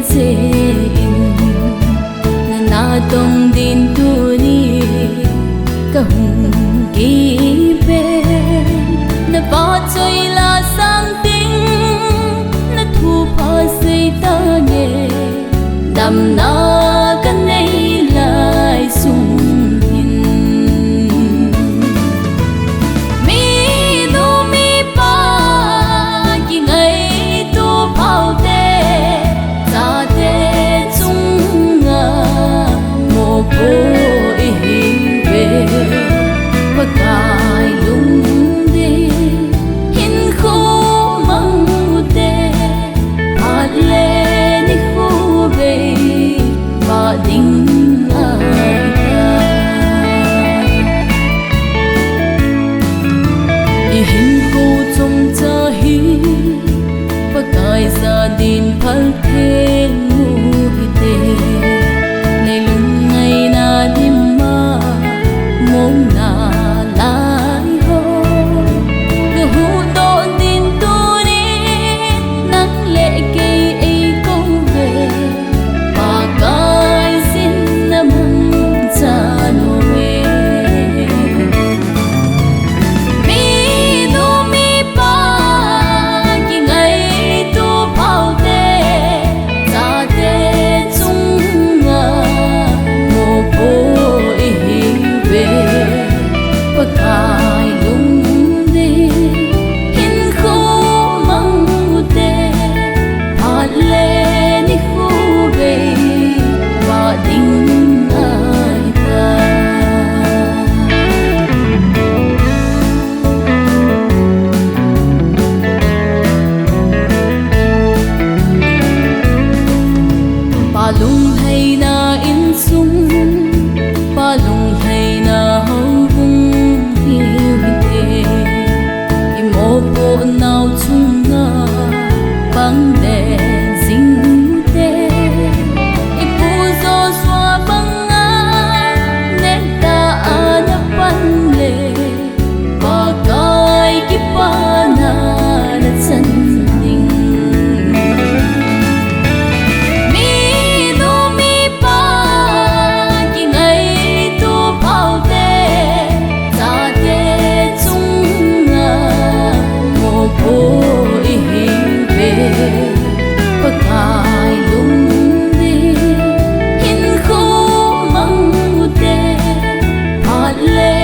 se na tong din tu ni ka hung ki pe na ba choi la sang ting na thu pha se ta nge dam na ka nei lai sung Pagkai lung đi hin khu măng te hát lên đi khu về và đinh ai ta hin khu trong cha hi pagkai gia đình phật thế ngu te ngày lung ngày na đêm ma mong na Palung hay na in sung palung hay na hong hung hiu te imo po nao chung nga bang de sing te ipu zo swa bang nga ne ta ana pan le pa kai ki pa na na san Pagkai lung đi hin khu măng te hát lên